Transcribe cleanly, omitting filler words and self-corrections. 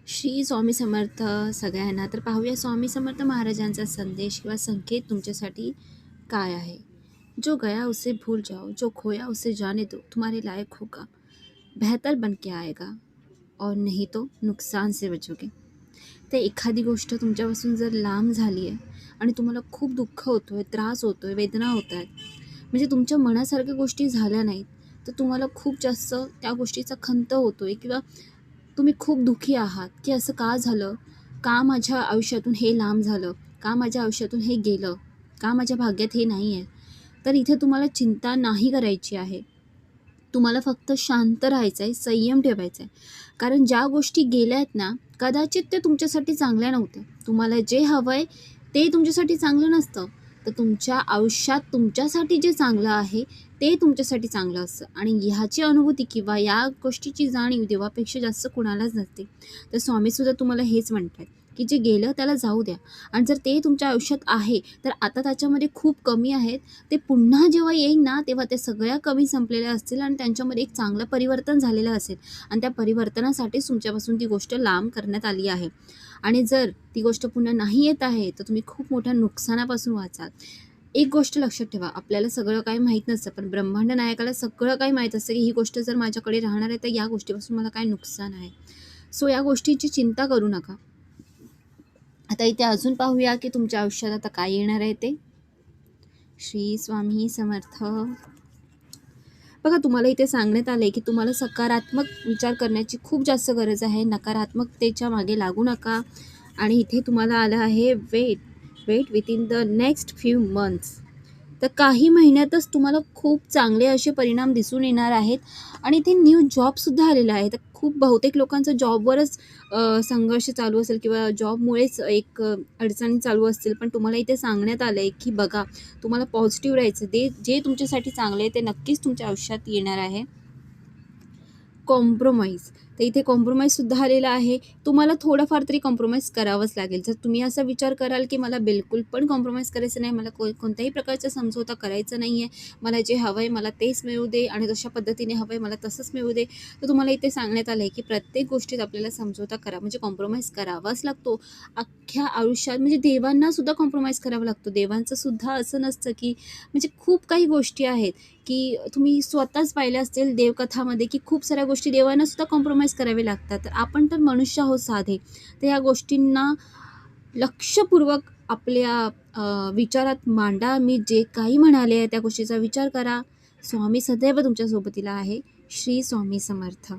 श्री स्वामी समर्थ सगळ्यांना. तर पाहूया स्वामी समर्थ महाराजांचा संदेश किंवा संकेत तुमच्यासाठी काय आहे. जो गया उसे भूल जाओ, जो खोया उसे जाने दो, तुम्हारे लायक होगा, बेहतर बन के आएगा और नहीं तो नुकसान से बचोगे. तर एखादी गोष्ट तुमच्यापासून जर लांब झाली आहे आणि तुम्हाला खूप दुःख होतोय, त्रास होतोय, वेदना होत आहेत, म्हणजे तुमच्या मनासारख्या गोष्टी झाल्या नाहीत, तर तुम्हाला खूप जास्त त्या गोष्टीचा खंत होतोय किंवा तुम्ही खूप दुःखी आहात की असं का झालं, का माझ्या आयुष्यातून हे लांब झालं, का माझ्या आयुष्यातून हे गेलं, का माझ्या भाग्यात हे नाही आहे. तर इथे तुम्हाला चिंता नाही करायची आहे. तुम्हाला फक्त शांत राहायचं आहे, संयम ठेवायचा आहे. कारण ज्या गोष्टी गेल्या आहेत ना, कदाचित ते तुमच्यासाठी चांगल्या नव्हत्या. तुम्हाला जे हवं आहे ते तुमच्यासाठी चांगलं नसतं. तर तुमच्या आयुष्यात तुमच्यासाठी जे चांगलं आहे ते तुमच्यासाठी चांगलं असतं आणि ह्याची अनुभूती किंवा या गोष्टीची जाणीव देवापेक्षा जास्त कुणालाच नसते. तर स्वामीसुद्धा तुम्हाला हेच म्हणतात की जे गेलं त्याला जाऊ द्या आणि जर ते तुमच्या आयुष्यात आहे तर आता त्याच्यामध्ये खूप कमी आहेत. ते पुन्हा जेव्हा येईल ना तेव्हा ते सगळ्या कमी संपलेल्या असतील आणि त्यांच्यामध्ये एक चांगलं परिवर्तन झालेलं असेल आणि त्या परिवर्तनासाठीच तुमच्यापासून ती गोष्ट लांब करण्यात आली आहे. आणि जर ती गोष्ट पुन्हा नाही येत आहे तर तुम्ही खूप मोठ्या नुकसानापासून वाचाल. एक गोष्ट लक्षात ठेवा, आपल्याला सगळं काही माहीत नसतं, पण ब्रह्मांड नायकाला सगळं काही माहीत असतं की ही गोष्ट जर माझ्याकडे राहणार आहे तर या गोष्टीपासून मला काय नुकसान आहे. सो या गोष्टीची चिंता करू नका. आता इथे अजून पाहूया की तुमच्या आयुष्यात आता काय येणार आहे ते. श्री स्वामी समर्थ. बघा, तुम्हाला इथे सांगण्यात आलं आहे की तुम्हाला सकारात्मक विचार करण्याची खूप जास्त गरज आहे. नकारात्मकतेच्या मागे लागू नका. आणि इथे तुम्हाला आलं आहे wait within the next few months. तर काही महिन्यातच तुम्हाला खूप चांगले असे परिणाम दिसून येणार आहेत. आणि इथे न्यू जॉबसुद्धा आलेला आहे. तर खूप बहुतेक लोकांचा जॉबवरच संघर्ष चालू असेल किंवा जॉबमुळेच एक अडचणी चालू असतील. पण तुम्हाला इथे सांगण्यात आलं आहे की बघा, तुम्हाला पॉझिटिव्ह राहायचं. जे तुमच्यासाठी चांगलं आहे ते नक्कीच तुमच्या आयुष्यात येणार आहे. कॉम्प्रोमाइज. तर इथे कॉम्प्रोमाइजसुद्धा आलेला आहे. तुम्हाला थोडंफार तरी कॉम्प्रोमाइज करावंच लागेल. जर तुम्ही असा विचार कराल की मला बिलकुल पण कॉम्प्रोमाइज करायचं नाही, मला कोणत्याही प्रकारचा समझोता करायचा नाही आहे, मला जे हवं आहे मला तेच मिळू दे आणि जशा पद्धतीने हवं आहे मला तसंच मिळू दे, तर तुम्हाला इथे सांगण्यात आलं आहे की प्रत्येक गोष्टीत आपल्याला समझोता म्हणजे कॉम्प्रोमाइज करावाच लागतो. अख्ख्या आयुष्यात म्हणजे देवांनासुद्धा कॉम्प्रोमाइज करावा लागतो. देवांचंसुद्धा असं नसतं की म्हणजे खूप काही गोष्टी आहेत की तुम्ही स्वतःच पाहिल्या असतील देवकथामध्ये की खूप साऱ्या गोष्टी देवांना सुद्धा कॉम्प्रोमाइज करावे लागतात. तर आपण तर मनुष्य आहोत साधे. तर ह्या गोष्टींना लक्षपूर्वक आपल्या विचारात मांडा. मी जे काही म्हणाले आहे त्या गोष्टीचा विचार करा. स्वामी सदैव तुमच्या सोबतीला आहे. श्री स्वामी समर्थ.